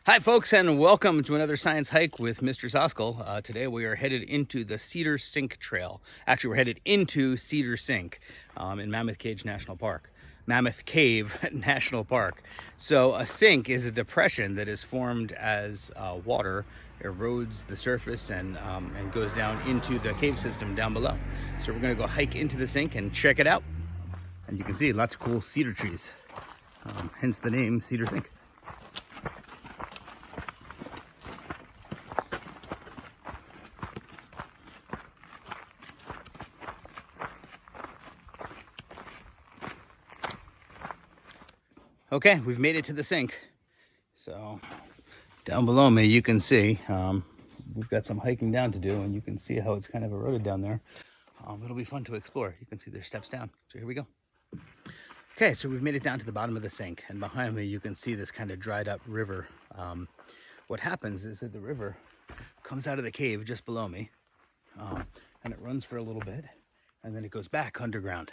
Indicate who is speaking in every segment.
Speaker 1: Hi folks, and welcome to another science hike with Mr. Soskell. Today we are headed into the Cedar Sink trail. Actually, we're headed into Cedar Sink in Mammoth Cave National Park. So a sink is a depression that is formed as water erodes the surface and goes down into the cave system down below. So we're going to go hike into the sink and check it out. And you can see lots of cool cedar trees, hence the name Cedar Sink. Okay, we've made it to the sink. So down below me, you can see we've got some hiking down to do, and you can see how it's kind of eroded down there. It'll be fun to explore. You can see there's steps down. So here we go. Okay, so we've made it down to the bottom of the sink, and behind me you can see this kind of dried up river. What happens is that the river comes out of the cave just below me, and it runs for a little bit, and then it goes back underground.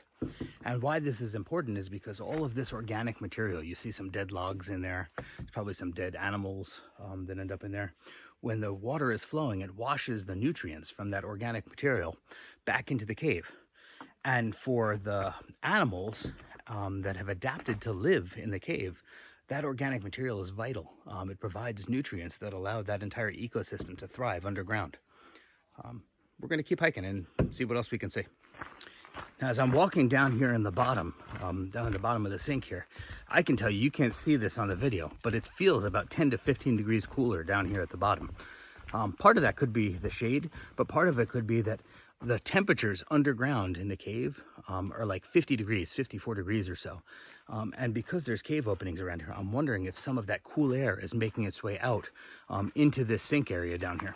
Speaker 1: And why this is important is because all of this organic material, you see some dead logs in there, there's probably some dead animals that end up in there. When the water is flowing, it washes the nutrients from that organic material back into the cave. And for the animals that have adapted to live in the cave, that organic material is vital. It provides nutrients that allow that entire ecosystem to thrive underground. We're going to keep hiking and see what else we can see. Now, as I'm walking down here in the bottom, down in the bottom of the sink here, I can tell you, you can't see this on the video, but it feels about 10 to 15 degrees cooler down here at the bottom. Part of that could be the shade, but part of it could be that the temperatures underground in the cave are like 50 degrees, 54 degrees or so. And because there's cave openings around here, I'm wondering if some of that cool air is making its way out into this sink area down here.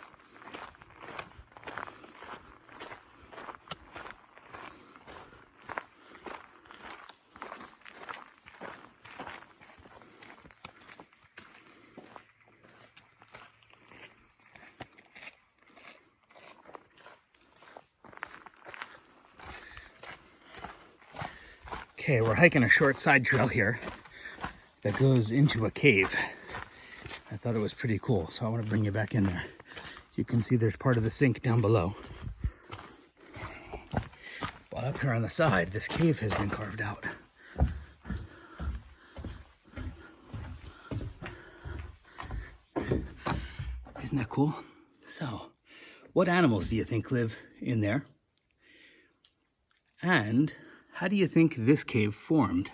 Speaker 1: Okay, we're hiking a short side trail here that goes into a cave. I thought it was pretty cool, so I want to bring you back in there. You can see there's part of the sink down below. But up here on the side, this cave has been carved out. Isn't that cool? So, what animals do you think live in there? And how do you think this cave formed?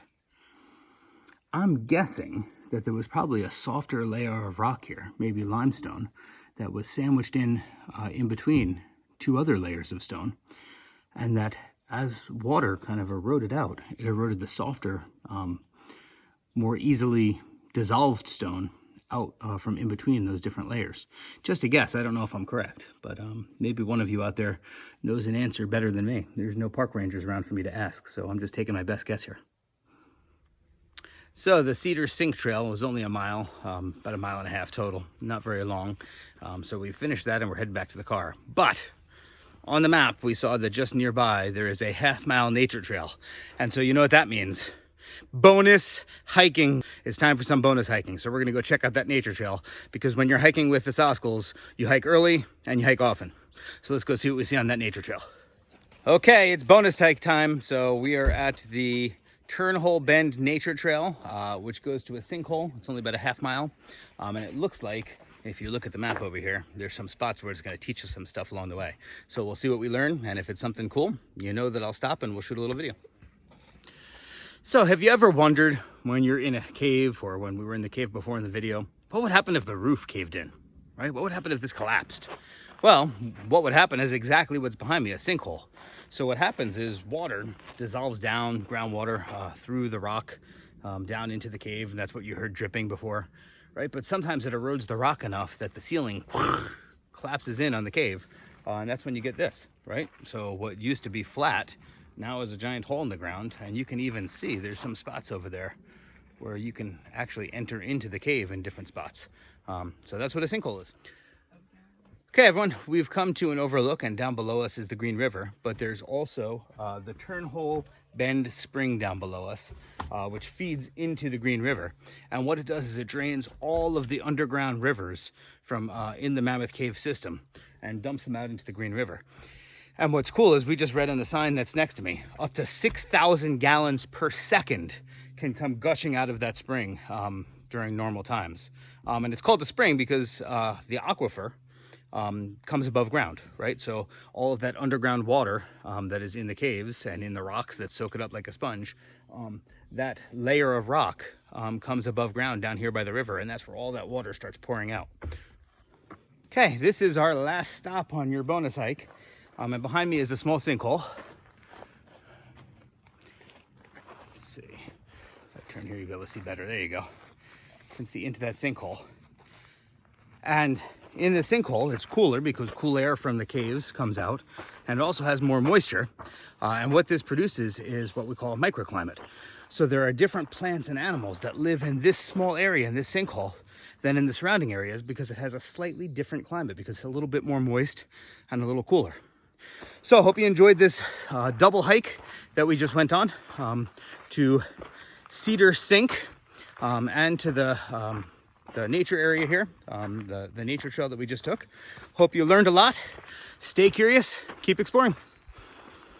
Speaker 1: I'm guessing that there was probably a softer layer of rock here, maybe limestone, that was sandwiched in between two other layers of stone, and that as water kind of eroded out, it eroded the softer, more easily dissolved stone out from in between those different layers. Just a guess, I don't know if I'm correct, but maybe one of you out there knows an answer better than me. There's no park rangers around for me to ask, so I'm just taking my best guess here. So the Cedar Sink Trail was only a mile, about a mile and a half total, not very long. So we finished that and we're heading back to the car. But on the map, we saw that just nearby, there is a half-mile nature trail. And so you know what that means. Bonus hiking. It's time for some bonus hiking. So we're going to go check out that nature trail, because when you're hiking with the Soskells, you hike early and you hike often. So let's go see what we see on that nature trail. Okay, it's bonus hike time. So we are at the Turnhole Bend Nature Trail, which goes to a sinkhole. It's only about a half mile. And it looks like, if you look at the map over here, there's some spots where it's going to teach us some stuff along the way. So we'll see what we learn. And if it's something cool, you know that I'll stop and we'll shoot a little video. So have you ever wondered, when you're in a cave, or when we were in the cave before in the video, what would happen if the roof caved in, right? What would happen if this collapsed? Well, what would happen is exactly what's behind me, a sinkhole. So what happens is water dissolves down, groundwater, through the rock, down into the cave, and that's what you heard dripping before, right? But sometimes it erodes the rock enough that the ceiling collapses in on the cave, and that's when you get this, right? So what used to be flat now is a giant hole in the ground, and you can even see there's some spots over there where you can actually enter into the cave in different spots. So that's what a sinkhole is. Okay, everyone, we've come to an overlook, and down below us is the Green River, but there's also the Turnhole Bend Spring down below us, which feeds into the Green River. And what it does is it drains all of the underground rivers from in the Mammoth Cave system and dumps them out into the Green River. And what's cool is we just read on the sign that's next to me, up to 6,000 gallons per second can come gushing out of that spring during normal times. And it's called a spring because the aquifer comes above ground, right? So all of that underground water that is in the caves and in the rocks that soak it up like a sponge, that layer of rock comes above ground down here by the river, and that's where all that water starts pouring out. Okay, this is our last stop on your bonus hike. And behind me is a small sinkhole. Let's see. If I turn here, you'll be able to see better. There you go. You can see into that sinkhole. And in the sinkhole, it's cooler because cool air from the caves comes out, and it also has more moisture. And what this produces is what we call a microclimate. So there are different plants and animals that live in this small area, in this sinkhole, than in the surrounding areas because it has a slightly different climate, because it's a little bit more moist and a little cooler. So I hope you enjoyed this double hike that we just went on to Cedar Sink and to the nature area here, the nature trail that we just took. Hope you learned a lot. Stay curious, keep exploring.